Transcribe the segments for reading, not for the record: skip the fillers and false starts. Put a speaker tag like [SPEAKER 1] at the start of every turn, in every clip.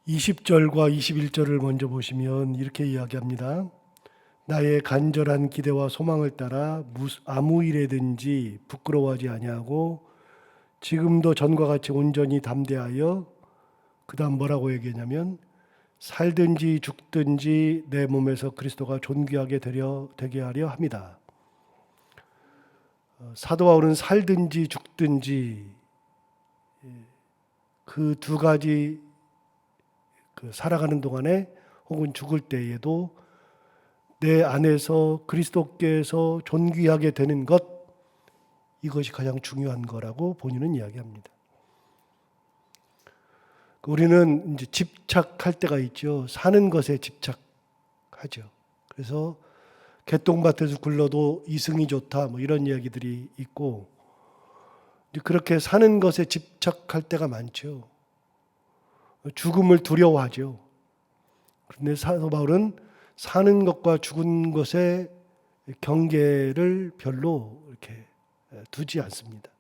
[SPEAKER 1] 20절과 21절을 먼저 보시면 이렇게 이야기합니다. 나의 간절한 기대와 소망을 따라 아무 일에든지 부끄러워하지 아니하고 지금도 전과 같이 온전히 담대하여, 그 다음 뭐라고 얘기하냐면 살든지 죽든지 내 몸에서 그리스도가 존귀하게 되게 하려 합니다. 사도 바울은 살든지 죽든지 그 두 가지 살아가는 동안에 혹은 죽을 때에도 내 안에서 그리스도께서 존귀하게 되는 것, 이것이 가장 중요한 거라고 본인은 이야기합니다. 우리는 이제 집착할 때가 있죠. 사는 것에 집착하죠. 그래서 개똥밭에서 굴러도 이승이 좋다, 뭐 이런 이야기들이 있고, 그렇게 사는 것에 집착할 때가 많죠. 죽음을 두려워하죠. 그런데 사도 바울은 사는 것과 죽은 것의 경계를 별로 이렇게 두지 않습니다.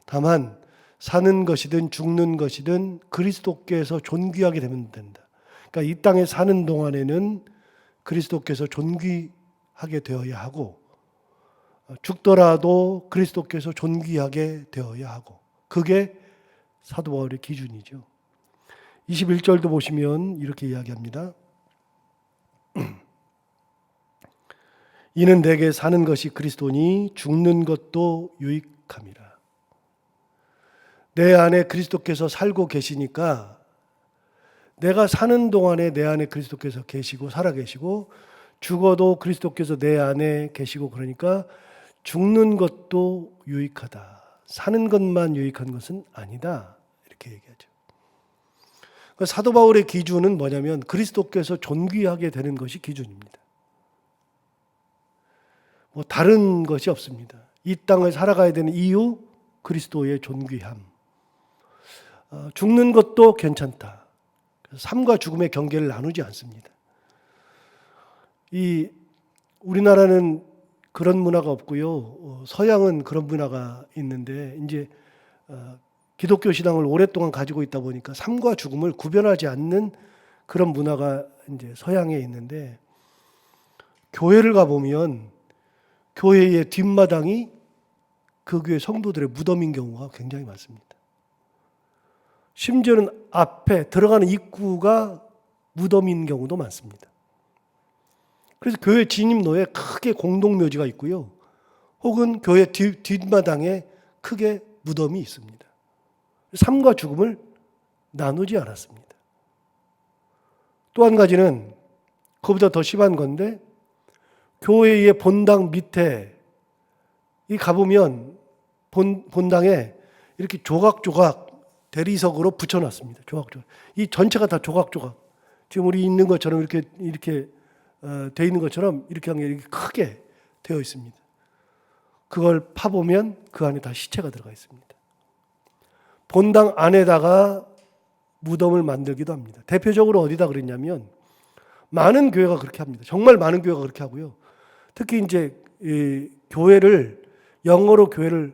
[SPEAKER 1] 다만 사는 것이든 죽는 것이든 그리스도께서 존귀하게 되면 된다. 그러니까 이 땅에 사는 동안에는 그리스도께서 존귀하게 되어야 하고, 죽더라도 그리스도께서 존귀하게 되어야 하고, 그게 사도 바울의 기준이죠. 21절도 보시면 이렇게 이야기합니다. 이는 내게 사는 것이 그리스도니 죽는 것도 유익함이라. 내 안에 그리스도께서 살고 계시니까 내가 사는 동안에 내 안에 그리스도께서 계시고 살아계시고, 죽어도 그리스도께서 내 안에 계시고, 그러니까 죽는 것도 유익하다. 사는 것만 유익한 것은 아니다. 이렇게 얘기하죠. 사도 바울의 기준은 뭐냐면 그리스도께서 존귀하게 되는 것이 기준입니다. 뭐 다른 것이 없습니다. 이 땅을 살아가야 되는 이유, 그리스도의 존귀함. 죽는 것도 괜찮다. 삶과 죽음의 경계를 나누지 않습니다. 우리나라는 그런 문화가 없고요. 서양은 그런 문화가 있는데, 이제 기독교 신앙을 오랫동안 가지고 있다 보니까 삶과 죽음을 구별하지 않는 그런 문화가 이제 서양에 있는데, 교회를 가보면 교회의 뒷마당이 그 교회 성도들의 무덤인 경우가 굉장히 많습니다. 심지어는 앞에 들어가는 입구가 무덤인 경우도 많습니다. 그래서 교회 진입로에 크게 공동묘지가 있고요. 혹은 교회 뒷마당에 크게 무덤이 있습니다. 삶과 죽음을 나누지 않았습니다. 또 한 가지는 그보다 더 심한 건데, 교회의 본당 밑에 가보면 본당에 이렇게 조각조각 대리석으로 붙여놨습니다. 조각조각. 이 전체가 다 조각조각. 지금 우리 있는 것처럼 이렇게 돼 있는 것처럼 이렇게 크게 되어 있습니다. 그걸 파보면 그 안에 다 시체가 들어가 있습니다. 본당 안에다가 무덤을 만들기도 합니다. 대표적으로 어디다 그랬냐면, 많은 교회가 그렇게 합니다. 정말 많은 교회가 그렇게 하고요. 특히 이제 교회를, 영어로 교회를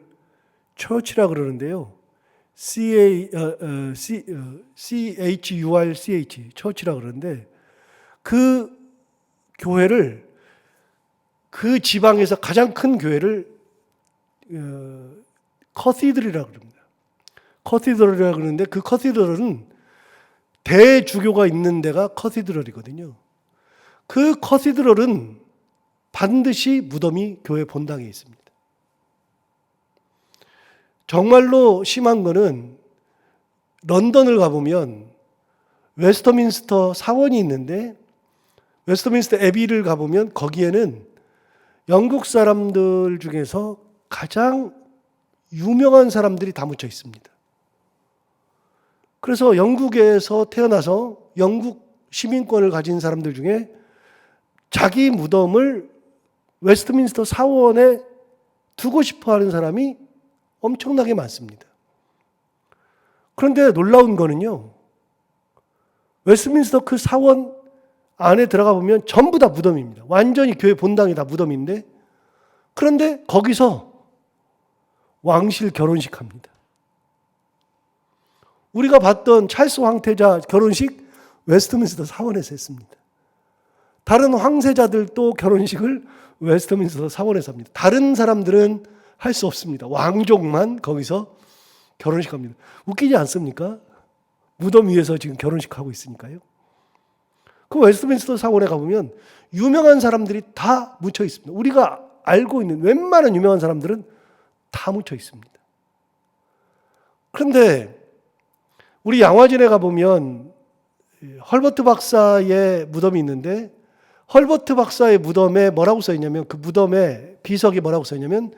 [SPEAKER 1] 처치라 그러는데요. CHURCH, 처치라 그러는데, 그 교회를, 그 지방에서 가장 큰 교회를 커시드리라고 그럽니다. 커시드럴이라고 그러는데, 그 커시드럴은 대주교가 있는 데가 커시드럴이거든요. 그 커시드럴은 반드시 무덤이 교회 본당에 있습니다. 정말로 심한 거는 런던을 가보면 웨스터민스터 사원이 있는데, 웨스터민스터 애비를 가보면 거기에는 영국 사람들 중에서 가장 유명한 사람들이 다 묻혀 있습니다. 그래서 영국에서 태어나서 영국 시민권을 가진 사람들 중에 자기 무덤을 웨스트민스터 사원에 두고 싶어 하는 사람이 엄청나게 많습니다. 그런데 놀라운 거는요, 웨스트민스터 그 사원 안에 들어가 보면 전부 다 무덤입니다. 완전히 교회 본당이 다 무덤인데, 그런데 거기서 왕실 결혼식 합니다. 우리가 봤던 찰스 황태자 결혼식 웨스트민스터 사원에서 했습니다. 다른 황세자들도 결혼식을 웨스트민스터 사원에서 합니다. 다른 사람들은 할 수 없습니다. 왕족만 거기서 결혼식 합니다. 웃기지 않습니까? 무덤 위에서 지금 결혼식 하고 있으니까요. 그 웨스트민스터 사원에 가보면 유명한 사람들이 다 묻혀 있습니다. 우리가 알고 있는 웬만한 유명한 사람들은 다 묻혀 있습니다. 그런데 우리 양화진에 가보면 헐버트 박사의 무덤이 있는데 헐버트 박사의 무덤에 뭐라고 써있냐면 그 무덤에 비석이 뭐라고 써있냐면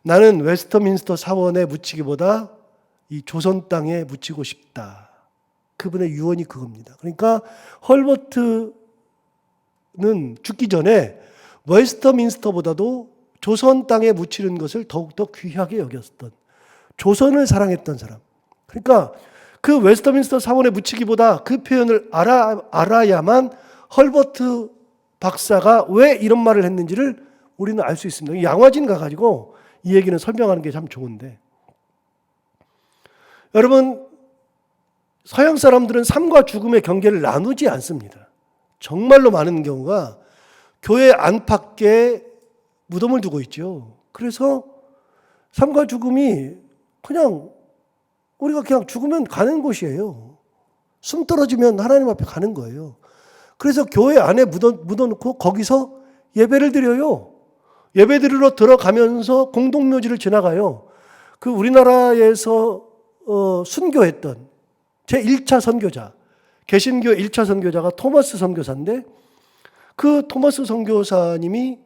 [SPEAKER 1] 나는 웨스트민스터 사원에 묻히기보다 이 조선 땅에 묻히고 싶다. 그분의 유언이 그겁니다. 그러니까 헐버트는 죽기 전에 웨스트민스터보다도 조선 땅에 묻히는 것을 더욱더 귀하게 여겼던 조선을 사랑했던 사람. 그러니까 그 웨스트민스터 사원에 묻히기보다 그 표현을 알아야만 헐버트 박사가 왜 이런 말을 했는지를 우리는 알 수 있습니다. 양화진 가가지고 이 얘기는 설명하는 게 참 좋은데 여러분 서양 사람들은 삶과 죽음의 경계를 나누지 않습니다. 정말로 많은 경우가 교회 안팎에 무덤을 두고 있죠. 그래서 삶과 죽음이 그냥 우리가 그냥 죽으면 가는 곳이에요. 숨 떨어지면 하나님 앞에 가는 거예요. 그래서 교회 안에 묻어놓고 거기서 예배를 드려요. 예배 드리러 들어가면서 공동묘지를 지나가요. 그 우리나라에서 순교했던 제1차 선교자, 개신교 1차 선교자가 토마스 선교사인데 그 토마스 선교사님이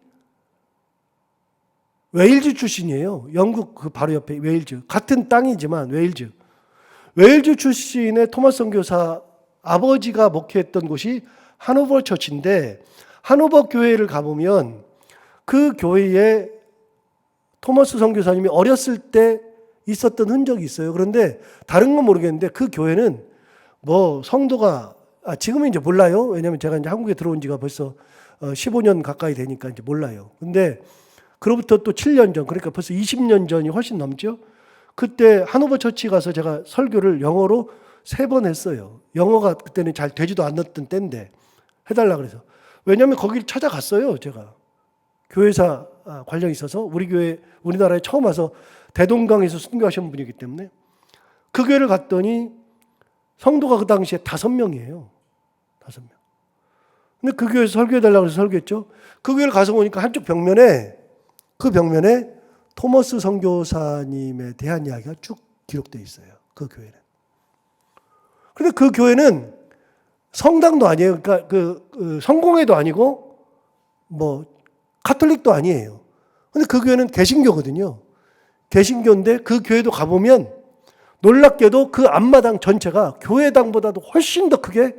[SPEAKER 1] 웨일즈 출신이에요. 영국 그 바로 옆에 웨일즈. 같은 땅이지만 웨일즈. 웨일즈 출신의 토마스 선교사 아버지가 목회했던 곳이 하노버 처치인데 하노버 교회를 가보면 그 교회에 토마스 선교사님이 어렸을 때 있었던 흔적이 있어요. 그런데 다른 건 모르겠는데 그 교회는 뭐 성도가 지금은 이제 몰라요. 왜냐하면 제가 이제 한국에 들어온 지가 벌써 15년 가까이 되니까 이제 몰라요. 근데 그로부터 또 7년 전, 그러니까 벌써 20년 전이 훨씬 넘죠. 그때 하노버 처치 가서 제가 설교를 영어로 3번 했어요. 영어가 그때는 잘 되지도 않았던 때인데 해달라 그래서. 왜냐하면 거기를 찾아갔어요. 제가 교회사 관련이 있어서 우리 교회 우리나라에 처음 와서 대동강에서 순교하신 분이기 때문에 그 교회를 갔더니 성도가 그 당시에 5명이에요. 5명. 근데 그 교회에서 설교해달라고 해서 설교했죠. 그 교회를 가서 보니까 한쪽 벽면에 그 벽면에 토머스 선교사님에 대한 이야기가 쭉 기록되어 있어요. 그 교회는. 그런데 그 교회는 성당도 아니에요. 그러니까 그 성공회도 아니고 뭐 카톨릭도 아니에요. 근데 그 교회는 개신교거든요. 개신교인데 그 교회도 가보면 놀랍게도 그 앞마당 전체가 교회당보다도 훨씬 더 크게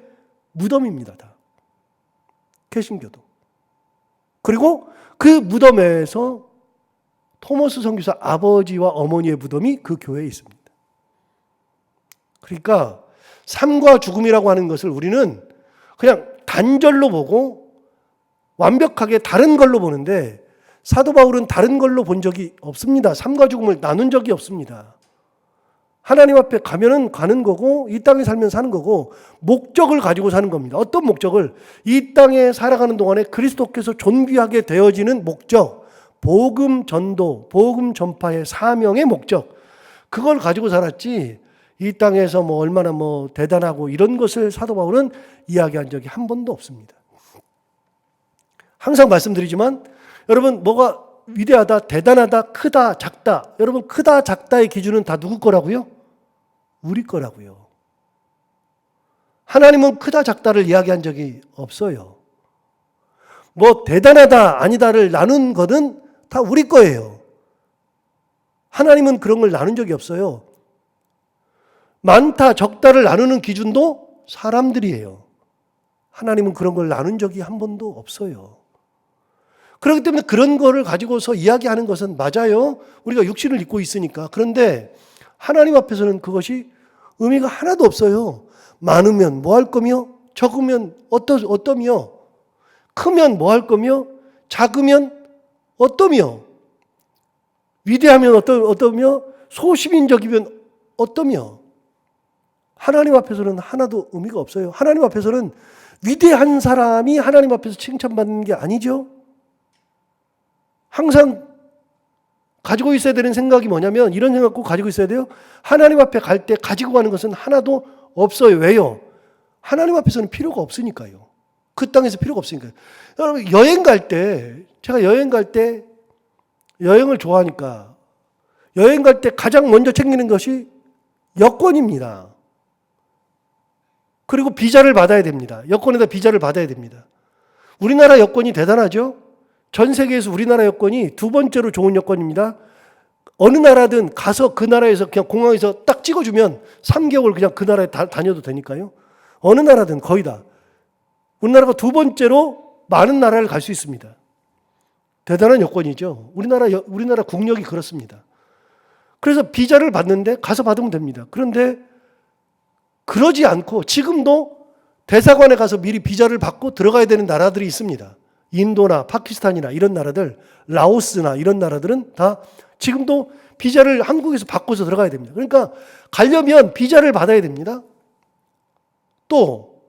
[SPEAKER 1] 무덤입니다. 다. 개신교도. 그리고 그 무덤에서 토머스 선교사 아버지와 어머니의 무덤이 그 교회에 있습니다. 그러니까 삶과 죽음이라고 하는 것을 우리는 그냥 단절로 보고 완벽하게 다른 걸로 보는데 사도 바울은 다른 걸로 본 적이 없습니다. 삶과 죽음을 나눈 적이 없습니다. 하나님 앞에 가면은 가는 거고 이 땅에 살면 사는 거고 목적을 가지고 사는 겁니다. 어떤 목적을? 이 땅에 살아가는 동안에 그리스도께서 존귀하게 되어지는 목적, 복음 전도, 복음 전파의 사명의 목적, 그걸 가지고 살았지 이 땅에서 뭐 얼마나 뭐 대단하고 이런 것을 사도 바울은 이야기한 적이 한 번도 없습니다. 항상 말씀드리지만 여러분 뭐가 위대하다, 대단하다, 크다, 작다, 여러분 크다, 작다의 기준은 다 누구 거라고요? 우리 거라고요. 하나님은 크다, 작다를 이야기한 적이 없어요. 뭐 대단하다, 아니다를 나눈 것은 다 우리 거예요. 하나님은 그런 걸 나눈 적이 없어요. 많다, 적다를 나누는 기준도 사람들이에요. 하나님은 그런 걸 나눈 적이 한 번도 없어요. 그렇기 때문에 그런 거를 가지고서 이야기하는 것은 맞아요. 우리가 육신을 입고 있으니까. 그런데 하나님 앞에서는 그것이 의미가 하나도 없어요. 많으면 뭐 할 거며, 적으면 어떠며, 크면 뭐 할 거며, 작으면 어떠며, 위대하면 어떠며, 소시민적이면 어떠며. 하나님 앞에서는 하나도 의미가 없어요. 하나님 앞에서는 위대한 사람이 하나님 앞에서 칭찬받는 게 아니죠. 항상 가지고 있어야 되는 생각이 뭐냐면 이런 생각 꼭 가지고 있어야 돼요. 하나님 앞에 갈 때 가지고 가는 것은 하나도 없어요. 왜요? 하나님 앞에서는 필요가 없으니까요. 그 땅에서 필요가 없으니까요. 여러분 여행 갈 때 제가 여행 갈 때 여행을 좋아하니까 여행 갈 때 가장 먼저 챙기는 것이 여권입니다. 그리고 비자를 받아야 됩니다. 여권에다 비자를 받아야 됩니다. 우리나라 여권이 대단하죠? 전 세계에서 우리나라 여권이 두 번째로 좋은 여권입니다. 어느 나라든 가서 그 나라에서 그냥 공항에서 딱 찍어주면 3개월 그냥 그 나라에 다녀도 되니까요. 어느 나라든 거의 다. 우리나라가 두 번째로 많은 나라를 갈 수 있습니다. 대단한 여권이죠. 우리나라 국력이 그렇습니다. 그래서 비자를 받는데 가서 받으면 됩니다. 그런데 그러지 않고 지금도 대사관에 가서 미리 비자를 받고 들어가야 되는 나라들이 있습니다. 인도나 파키스탄이나 이런 나라들, 라오스나 이런 나라들은 다 지금도 비자를 한국에서 받고서 들어가야 됩니다. 그러니까 가려면 비자를 받아야 됩니다. 또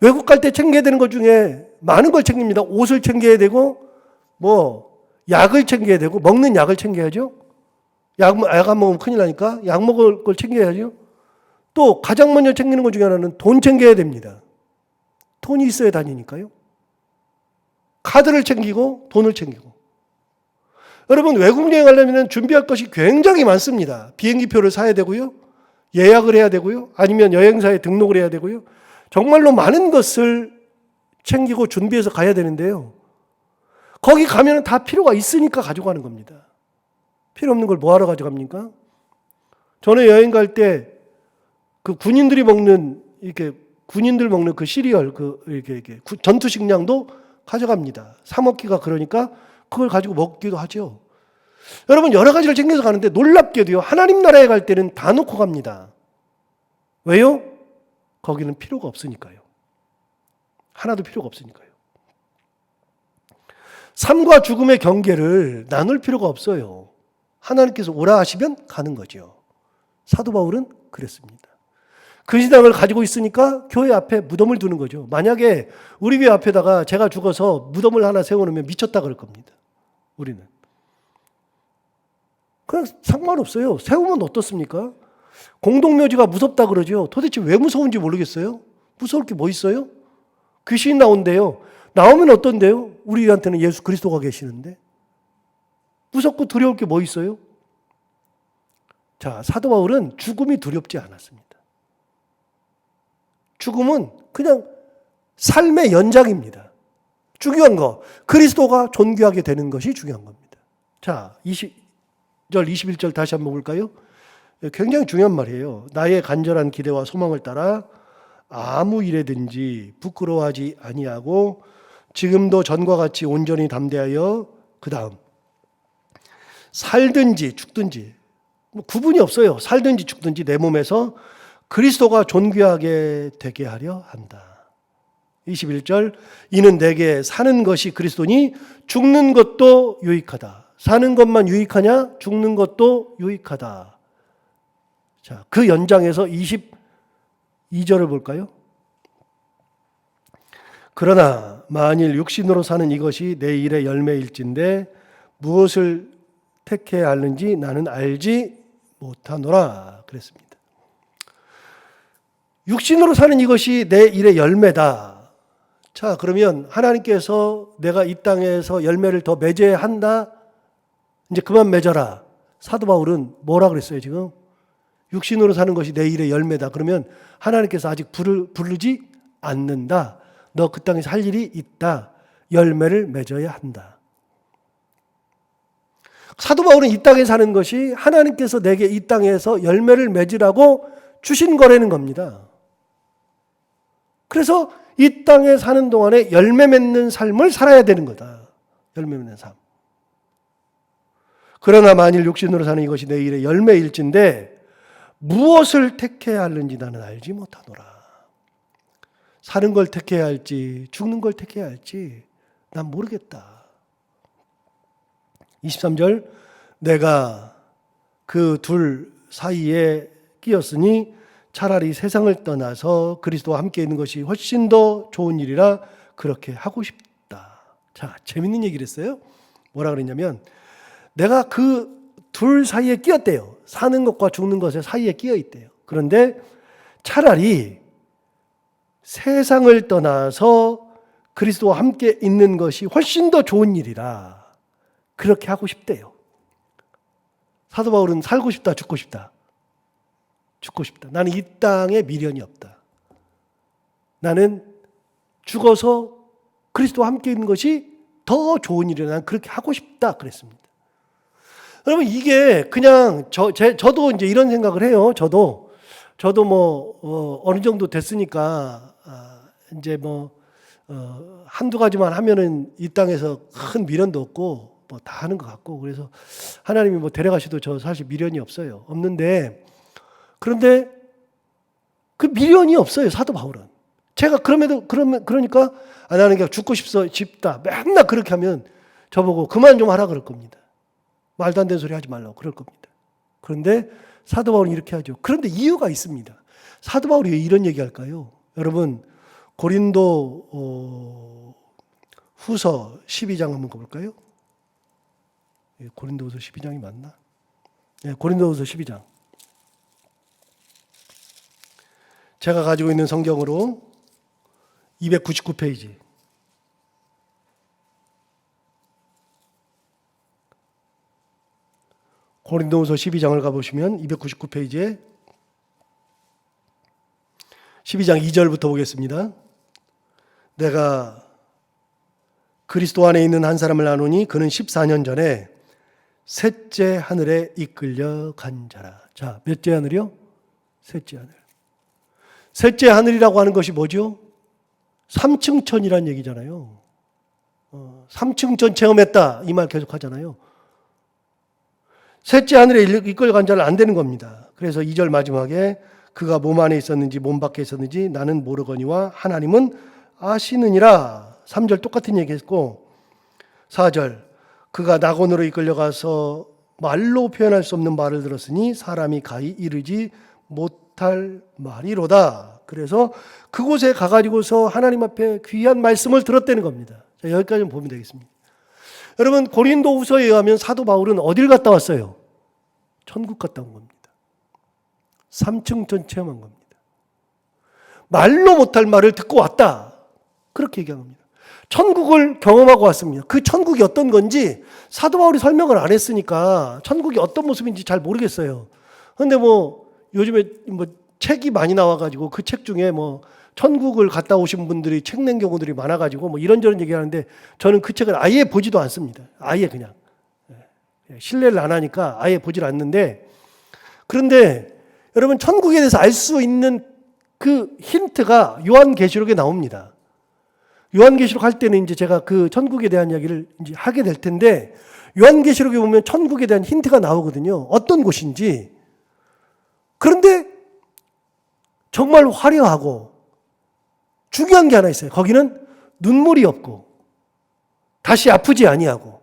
[SPEAKER 1] 외국 갈 때 챙겨야 되는 것 중에 많은 걸 챙깁니다. 옷을 챙겨야 되고 약을 챙겨야 되고 먹는 약을 챙겨야죠. 약 안 먹으면 큰일 나니까 약 먹을 걸 챙겨야죠. 또 가장 먼저 챙기는 것 중에 하나는 돈 챙겨야 됩니다. 돈이 있어야 다니니까요. 카드를 챙기고 돈을 챙기고. 여러분 외국 여행 하려면 준비할 것이 굉장히 많습니다. 비행기표를 사야 되고요. 예약을 해야 되고요. 아니면 여행사에 등록을 해야 되고요. 정말로 많은 것을 챙기고 준비해서 가야 되는데요. 거기 가면 다 필요가 있으니까 가져가는 겁니다. 필요 없는 걸 뭐하러 가져갑니까? 전에 여행 갈 때 그 군인들 먹는 그 시리얼, 이렇게 전투 식량도 가져갑니다. 사 먹기가 그러니까 그걸 가지고 먹기도 하죠. 여러분 여러 가지를 챙겨서 가는데 놀랍게도요. 하나님 나라에 갈 때는 다 놓고 갑니다. 왜요? 거기는 필요가 없으니까요. 하나도 필요가 없으니까요. 삶과 죽음의 경계를 나눌 필요가 없어요. 하나님께서 오라 하시면 가는 거죠. 사도 바울은 그랬습니다. 그 신앙을 가지고 있으니까 교회 앞에 무덤을 두는 거죠. 만약에 우리 교회 앞에다가 제가 죽어서 무덤을 하나 세워놓으면 미쳤다 그럴 겁니다. 우리는. 그냥 상관없어요. 세우면 어떻습니까? 공동묘지가 무섭다 그러죠. 도대체 왜 무서운지 모르겠어요. 무서울 게 뭐 있어요? 귀신이 나온대요. 나오면 어떤데요? 우리한테는 예수 그리스도가 계시는데. 무섭고 두려울 게 뭐 있어요? 자, 사도 바울은 죽음이 두렵지 않았습니다. 죽음은 그냥 삶의 연장입니다. 중요한 거, 그리스도가 존귀하게 되는 것이 중요한 겁니다. 자, 20절, 21절 다시 한번 볼까요? 굉장히 중요한 말이에요. 나의 간절한 기대와 소망을 따라 아무 일에든지 부끄러워하지 아니하고 지금도 전과 같이 온전히 담대하여 그 다음 살든지 죽든지 구분이 없어요. 살든지 죽든지 내 몸에서 그리스도가 존귀하게 되게 하려 한다. 21절 이는 내게 사는 것이 그리스도니 죽는 것도 유익하다. 사는 것만 유익하냐? 죽는 것도 유익하다. 자, 그 연장에서 22절을 볼까요? 그러나 만일 육신으로 사는 이것이 내 일의 열매일진데 무엇을 택해야 하는지 나는 알지 못하노라 그랬습니다. 육신으로 사는 이것이 내 일의 열매다. 자, 그러면 하나님께서 내가 이 땅에서 열매를 더 맺어야 한다. 이제 그만 맺어라. 사도 바울은 뭐라 그랬어요, 지금? 육신으로 사는 것이 내 일의 열매다. 그러면 하나님께서 아직 부르지 않는다. 너 그 땅에서 할 일이 있다. 열매를 맺어야 한다. 사도 바울은 이 땅에 사는 것이 하나님께서 내게 이 땅에서 열매를 맺으라고 주신 거라는 겁니다. 그래서 이 땅에 사는 동안에 열매 맺는 삶을 살아야 되는 거다. 열매 맺는 삶. 그러나 만일 육신으로 사는 이것이 내 일의 열매일진데 무엇을 택해야 하는지 나는 알지 못하노라. 사는 걸 택해야 할지 죽는 걸 택해야 할지 난 모르겠다. 23절 내가 그 둘 사이에 끼었으니 차라리 세상을 떠나서 그리스도와 함께 있는 것이 훨씬 더 좋은 일이라 그렇게 하고 싶다. 자, 재밌는 얘기를 했어요. 뭐라 그랬냐면 내가 그 둘 사이에 끼었대요. 사는 것과 죽는 것의 사이에 끼어 있대요. 그런데 차라리 세상을 떠나서 그리스도와 함께 있는 것이 훨씬 더 좋은 일이라 그렇게 하고 싶대요. 사도 바울은 살고 싶다, 죽고 싶다. 죽고 싶다. 나는 이 땅에 미련이 없다. 나는 죽어서 그리스도와 함께 있는 것이 더 좋은 일이라 난 그렇게 하고 싶다 그랬습니다. 여러분 이게 그냥 저도 이제 이런 생각을 해요. 저도 뭐 어느 정도 됐으니까 이제 뭐 한두 가지만 하면은 이 땅에서 큰 미련도 없고 뭐 다 하는 것 같고 그래서 하나님이 뭐 데려가셔도 저 사실 미련이 없어요. 없는데 그런데 그 미련이 없어요. 사도 바울은. 제가 그러니까 나는 그냥 죽고 싶다. 맨날 그렇게 하면 저보고 그만 좀 하라 그럴 겁니다. 말도 안 되는 소리 하지 말라고 그럴 겁니다. 그런데 사도 바울은 이렇게 하죠. 그런데 이유가 있습니다. 사도 바울이 왜 이런 얘기 할까요? 여러분 고린도 후서 12장 한번 가볼까요? 고린도후서 12장이 맞나? 고린도후서 12장. 제가 가지고 있는 성경으로 299페이지. 고린도후서 12장을 가보시면 299페이지에 12장 2절부터 보겠습니다. 내가 그리스도 안에 있는 한 사람을 아노니 그는 14년 전에 셋째 하늘에 이끌려 간 자라. 자, 몇째 하늘이요? 셋째 하늘. 셋째 하늘이라고 하는 것이 뭐죠? 삼층천이라는 얘기잖아요. 삼층천 체험했다 이 말 계속 하잖아요. 셋째 하늘에 이끌려 간 자는 안 되는 겁니다. 그래서 2절 마지막에 그가 몸 안에 있었는지 몸 밖에 있었는지 나는 모르거니와 하나님은 아시느니라. 3절 똑같은 얘기했고 4절 그가 낙원으로 이끌려가서 말로 표현할 수 없는 말을 들었으니 사람이 가히 이르지 못할 말이로다. 그래서 그곳에 가가지고서 하나님 앞에 귀한 말씀을 들었다는 겁니다. 자, 여기까지 보면 되겠습니다. 여러분 고린도후서에 의하면 사도 바울은 어딜 갔다 왔어요? 천국 갔다 온 겁니다. 삼층천 체험한 겁니다. 말로 못할 말을 듣고 왔다. 그렇게 얘기합니다. 천국을 경험하고 왔습니다. 그 천국이 어떤 건지 사도 바울이 설명을 안 했으니까 천국이 어떤 모습인지 잘 모르겠어요. 그런데 뭐 요즘에 뭐 책이 많이 나와가지고 그 책 중에 뭐 천국을 갔다 오신 분들이 책 낸 경우들이 많아가지고 뭐 이런저런 얘기하는데 저는 그 책을 아예 보지도 않습니다. 아예 그냥 신뢰를 안 하니까 아예 보질 않는데 그런데 여러분 천국에 대해서 알 수 있는 그 힌트가 요한계시록에 나옵니다. 요한계시록 할 때는 이제 제가 그 천국에 대한 이야기를 이제 하게 될 텐데 요한계시록에 보면 천국에 대한 힌트가 나오거든요. 어떤 곳인지. 그런데 정말 화려하고 중요한 게 하나 있어요. 거기는 눈물이 없고 다시 아프지 아니하고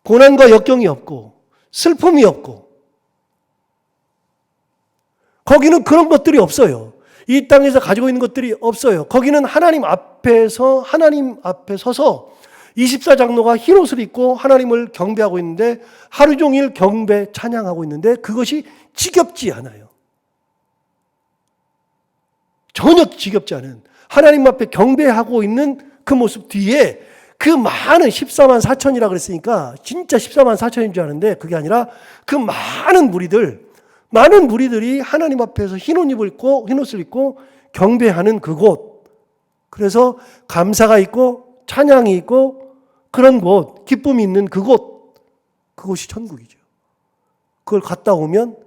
[SPEAKER 1] 고난과 역경이 없고 슬픔이 없고 거기는 그런 것들이 없어요. 이 땅에서 가지고 있는 것들이 없어요. 거기는 하나님 앞에 서서 24장로가 흰 옷을 입고 하나님을 경배하고 있는데 하루 종일 경배 찬양하고 있는데 그것이 지겹지 않아요. 전혀 지겹지 않은 하나님 앞에 경배하고 있는 그 모습 뒤에 그 많은 14만 4천이라 그랬으니까 진짜 14만 4천인 줄 아는데 그게 아니라 그 많은 무리들이 하나님 앞에서 흰 옷을 입고 경배하는 그곳. 그래서 감사가 있고 찬양이 있고 그런 곳, 기쁨이 있는 그곳. 그곳이 천국이죠. 그걸 갔다 오면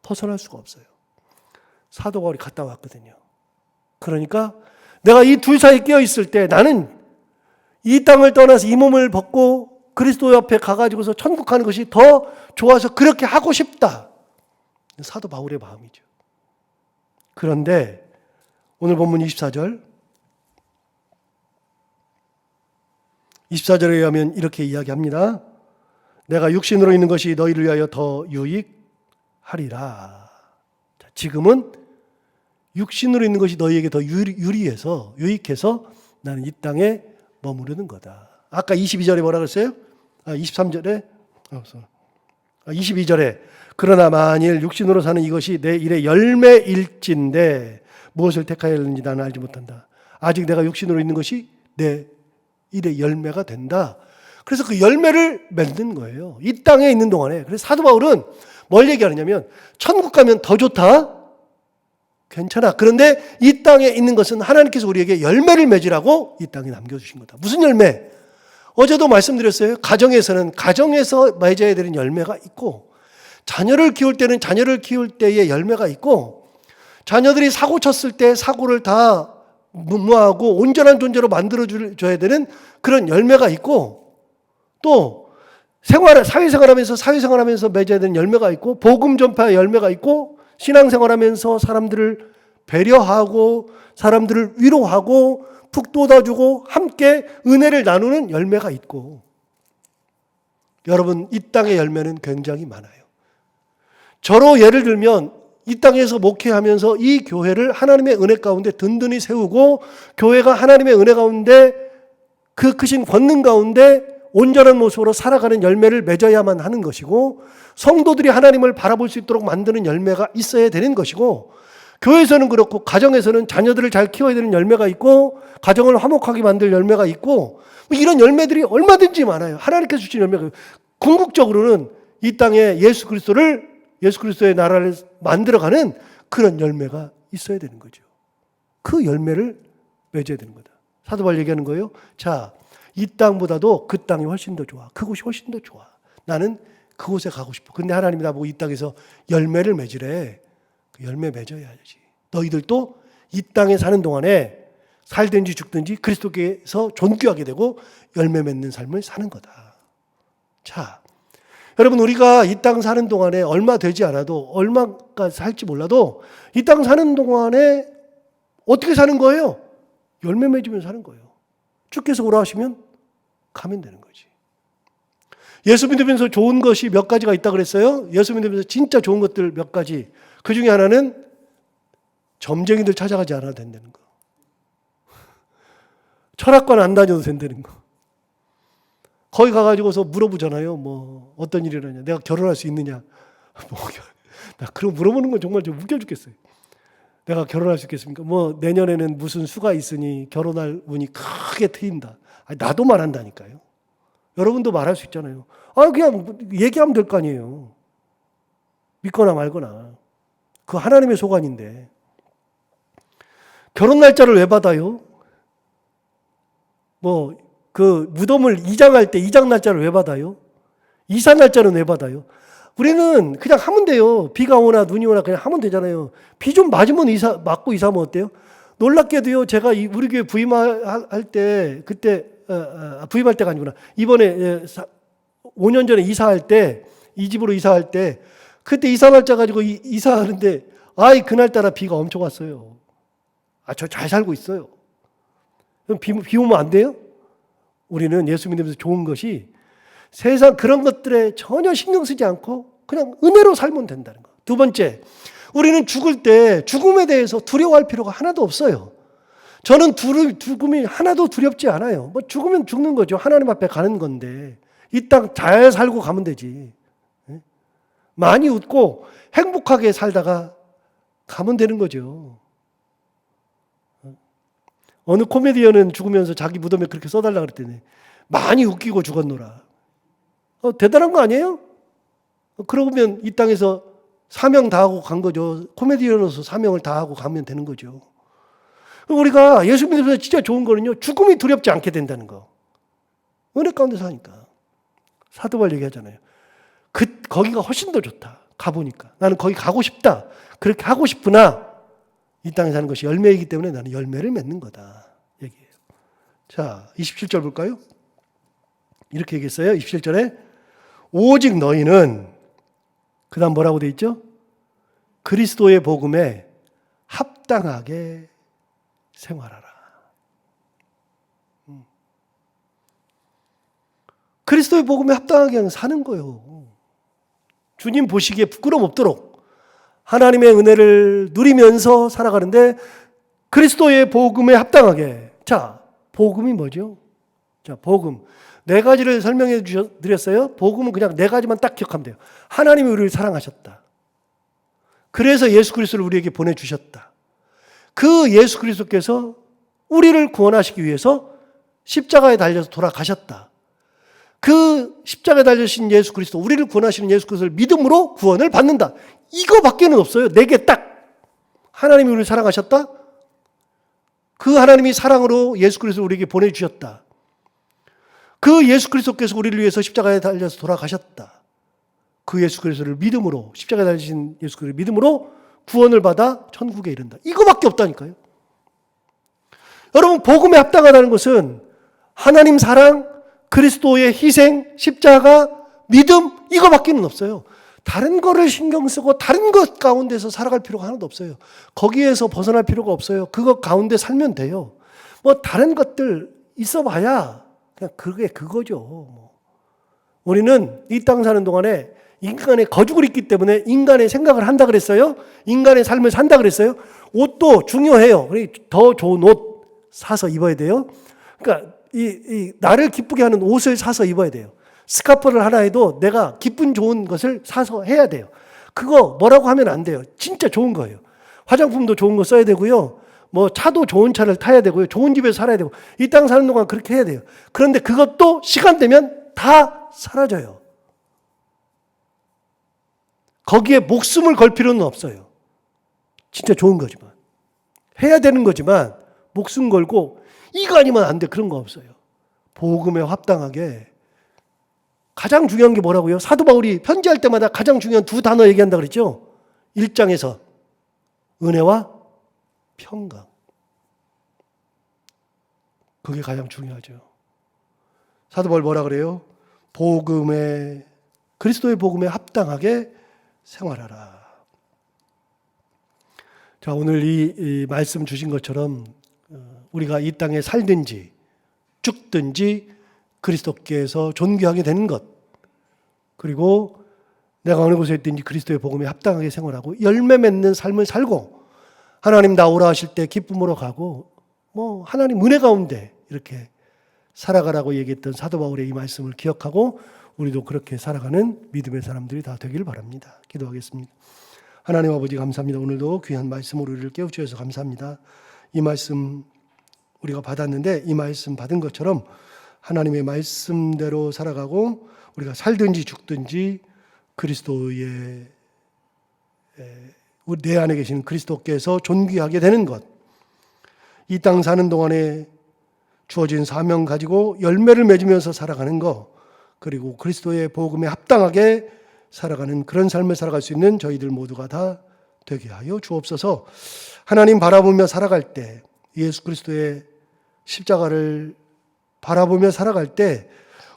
[SPEAKER 1] 벗어날 수가 없어요. 사도 바울이 갔다 왔거든요. 그러니까 내가 이 둘 사이에 끼어 있을 때 나는 이 땅을 떠나서 이 몸을 벗고 그리스도 옆에 가가지고서 천국 가는 것이 더 좋아서 그렇게 하고 싶다. 사도 바울의 마음이죠. 그런데 오늘 본문 24절에 의하면 이렇게 이야기합니다. 내가 육신으로 있는 것이 너희를 위하여 더 유익 하리라. 자, 지금은 육신으로 있는 것이 너희에게 더 유익해서 나는 이 땅에 머무르는 거다. 아까 22절에 뭐라 그랬어요? 23절에 22절에 그러나 만일 육신으로 사는 이것이 내 일의 열매일진데 무엇을 택하여야 하는지 나는 알지 못한다. 아직 내가 육신으로 있는 것이 내 일의 열매가 된다. 그래서 그 열매를 맺는 거예요. 이 땅에 있는 동안에. 그래서 사도 바울은 뭘 얘기하느냐면 천국 가면 더 좋다? 괜찮아. 그런데 이 땅에 있는 것은 하나님께서 우리에게 열매를 맺으라고 이 땅에 남겨주신 거다. 무슨 열매? 어제도 말씀드렸어요. 가정에서 맺어야 되는 열매가 있고, 자녀를 키울 때는 자녀를 키울 때의 열매가 있고, 자녀들이 사고 쳤을 때 사고를 다 무마하고 온전한 존재로 만들어줘야 되는 그런 열매가 있고, 또 사회생활하면서 맺어야 되는 열매가 있고, 복음 전파의 열매가 있고, 신앙생활하면서 사람들을 배려하고 사람들을 위로하고 푹 돋아주고 함께 은혜를 나누는 열매가 있고, 여러분 이 땅의 열매는 굉장히 많아요. 저로 예를 들면 이 땅에서 목회하면서 이 교회를 하나님의 은혜 가운데 든든히 세우고 교회가 하나님의 은혜 가운데 그 크신 권능 가운데 온전한 모습으로 살아가는 열매를 맺어야만 하는 것이고, 성도들이 하나님을 바라볼 수 있도록 만드는 열매가 있어야 되는 것이고, 교회에서는 그렇고 가정에서는 자녀들을 잘 키워야 되는 열매가 있고, 가정을 화목하게 만들 열매가 있고, 이런 열매들이 얼마든지 많아요. 하나님께서 주신 열매가. 궁극적으로는 이 땅에 예수 그리스도의 나라를 만들어가는 그런 열매가 있어야 되는 거죠. 그 열매를 맺어야 되는 거다. 사도 바울 얘기하는 거예요. 자, 이 땅보다도 그 땅이 훨씬 더 좋아. 그곳이 훨씬 더 좋아. 나는 그곳에 가고 싶어. 근데 하나님이 나보고 이 땅에서 열매를 맺으래. 그 열매 맺어야지. 너희들도 이 땅에 사는 동안에 살든지 죽든지 그리스도께서 존귀하게 되고 열매 맺는 삶을 사는 거다. 자, 여러분 우리가 이 땅 사는 동안에 얼마 되지 않아도 얼마까지 살지 몰라도 이 땅 사는 동안에 어떻게 사는 거예요? 열매 맺으면서 사는 거예요. 주께서 오라 하시면 가면 되는 거지. 예수 믿으면서 좋은 것이 몇 가지가 있다 그랬어요. 예수 믿으면서 진짜 좋은 것들 몇 가지. 그 중에 하나는 점쟁이들 찾아가지 않아도 된다는 거. 철학관 안 다녀도 된다는 거. 거기 가가지고서 물어보잖아요. 뭐 어떤 일이 일어나냐. 내가 결혼할 수 있느냐. 나 그런 물어보는 건 정말 좀 웃겨 죽겠어요. 내가 결혼할 수 있겠습니까? 뭐 내년에는 무슨 수가 있으니 결혼할 운이 크게 트인다. 아니, 나도 말한다니까요. 여러분도 말할 수 있잖아요. 그냥 얘기하면 될 거 아니에요. 믿거나 말거나. 그 하나님의 소관인데. 결혼 날짜를 왜 받아요? 뭐 그 무덤을 이장할 때 이장 날짜를 왜 받아요? 이사 날짜는 왜 받아요? 우리는 그냥 하면 돼요. 비가 오나 눈이 오나 그냥 하면 되잖아요. 비 좀 맞으면 맞고 이사하면 어때요? 놀랍게도요. 제가 우리 교회 부임할 때 그때 부임할 때가 아니구나. 이번에 5년 전에 이사할 때 이 집으로 이사할 때 그때 이사 날짜 가지고 이사하는데 그날따라 비가 엄청 왔어요. 저 잘 살고 있어요. 그럼 비 오면 안 돼요? 우리는 예수 믿으면서 좋은 것이 세상 그런 것들에 전혀 신경 쓰지 않고 그냥 은혜로 살면 된다는 거. 두 번째, 우리는 죽을 때 죽음에 대해서 두려워할 필요가 하나도 없어요. 저는 죽음이 하나도 두렵지 않아요. 뭐 죽으면 죽는 거죠. 하나님 앞에 가는 건데 이 땅 잘 살고 가면 되지. 많이 웃고 행복하게 살다가 가면 되는 거죠. 어느 코미디언은 죽으면서 자기 무덤에 그렇게 써달라 그랬더니 많이 웃기고 죽었노라. 대단한 거 아니에요? 그러면 이 땅에서 사명 다하고 간 거죠. 코미디언으로서 사명을 다하고 가면 되는 거죠. 우리가 예수 믿으면서 진짜 좋은 거는요, 죽음이 두렵지 않게 된다는 거. 은혜 가운데 사니까. 사도 바울 얘기하잖아요. 거기가 훨씬 더 좋다. 가보니까. 나는 거기 가고 싶다. 그렇게 하고 싶으나 이 땅에 사는 것이 열매이기 때문에 나는 열매를 맺는 거다. 얘기해요. 자, 27절 볼까요? 이렇게 얘기했어요. 27절에 오직 너희는 그 다음 뭐라고 돼 있죠? 그리스도의 복음에 합당하게 생활하라. 그리스도의 복음에 합당하게 사는 거예요. 주님 보시기에 부끄럼 없도록 하나님의 은혜를 누리면서 살아가는데 그리스도의 복음에 합당하게. 자, 복음이 뭐죠? 자, 복음. 네 가지를 설명해 드렸어요. 복음은 그냥 네 가지만 딱 기억하면 돼요. 하나님이 우리를 사랑하셨다. 그래서 예수 그리스도를 우리에게 보내주셨다. 그 예수 그리스도께서 우리를 구원하시기 위해서 십자가에 달려서 돌아가셨다. 그 십자가에 달려신 예수 그리스도, 우리를 구원하시는 예수 그리스도를 믿음으로 구원을 받는다. 이거밖에는 없어요. 네 개 딱. 하나님이 우리를 사랑하셨다. 그 하나님이 사랑으로 예수 그리스도를 우리에게 보내주셨다. 그 예수 그리스도께서 우리를 위해서 십자가에 달려서 돌아가셨다. 그 예수 그리스도를 믿음으로, 십자가에 달리신 예수 그리스도를 믿음으로 구원을 받아 천국에 이른다. 이거밖에 없다니까요. 여러분, 복음에 합당하다는 것은 하나님 사랑, 그리스도의 희생, 십자가, 믿음, 이거밖에는 없어요. 다른 거를 신경 쓰고 다른 것 가운데서 살아갈 필요가 하나도 없어요. 거기에서 벗어날 필요가 없어요. 그것 가운데 살면 돼요. 뭐 다른 것들 있어봐야 그냥 그게 그거죠. 우리는 이 땅 사는 동안에 인간의 거죽을 입기 때문에 인간의 생각을 한다 그랬어요. 인간의 삶을 산다 그랬어요. 옷도 중요해요. 더 좋은 옷 사서 입어야 돼요. 그러니까 이 나를 기쁘게 하는 옷을 사서 입어야 돼요. 스카프를 하나 해도 내가 기분 좋은 것을 사서 해야 돼요. 그거 뭐라고 하면 안 돼요. 진짜 좋은 거예요. 화장품도 좋은 거 써야 되고요. 뭐 차도 좋은 차를 타야 되고요. 좋은 집에서 살아야 되고. 이 땅 사는 동안 그렇게 해야 돼요. 그런데 그것도 시간 되면 다 사라져요. 거기에 목숨을 걸 필요는 없어요. 진짜 좋은 거지만. 해야 되는 거지만 목숨 걸고 이거 아니면 안 돼. 그런 거 없어요. 복음에 합당하게. 가장 중요한 게 뭐라고요? 사도 바울이 편지할 때마다 가장 중요한 두 단어 얘기한다 그랬죠? 1장에서 은혜와 평강. 그게 가장 중요하죠. 사도 바울 뭐라 그래요? 복음에, 그리스도의 복음에 합당하게 생활하라. 자, 오늘 이 말씀 주신 것처럼 우리가 이 땅에 살든지 죽든지 그리스도께서 존귀하게 되는 것, 그리고 내가 어느 곳에 있든지 그리스도의 복음에 합당하게 생활하고 열매 맺는 삶을 살고 하나님 나오라 하실 때 기쁨으로 가고 뭐 하나님 은혜 가운데 이렇게 살아가라고 얘기했던 사도 바울의 이 말씀을 기억하고 우리도 그렇게 살아가는 믿음의 사람들이 다 되길 바랍니다. 기도하겠습니다. 하나님 아버지 감사합니다. 오늘도 귀한 말씀으로 우리를 깨우쳐주셔서 감사합니다. 이 말씀 우리가 받았는데 이 말씀 받은 것처럼 하나님의 말씀대로 살아가고 우리가 살든지 죽든지 그리스도의 내 안에 계신 그리스도께서 존귀하게 되는 것, 이 땅 사는 동안에 주어진 사명 가지고 열매를 맺으면서 살아가는 것, 그리고 그리스도의 복음에 합당하게 살아가는 그런 삶을 살아갈 수 있는 저희들 모두가 다 되게 하여 주옵소서. 하나님 바라보며 살아갈 때, 예수 그리스도의 십자가를 바라보며 살아갈 때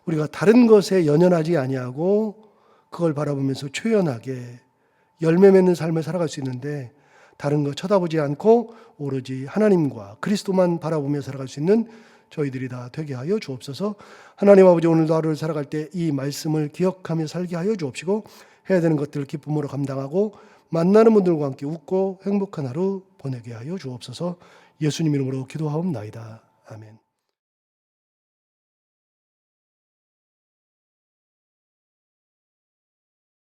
[SPEAKER 1] 우리가 다른 것에 연연하지 아니하고 그걸 바라보면서 초연하게 열매 맺는 삶을 살아갈 수 있는데 다른 거 쳐다보지 않고 오로지 하나님과 그리스도만 바라보며 살아갈 수 있는 저희들이 다 되게 하여 주옵소서. 하나님 아버지, 오늘도 하루를 살아갈 때 이 말씀을 기억하며 살게 하여 주옵시고 해야 되는 것들을 기쁨으로 감당하고 만나는 분들과 함께 웃고 행복한 하루 보내게 하여 주옵소서. 예수님 이름으로 기도하옵나이다. 아멘.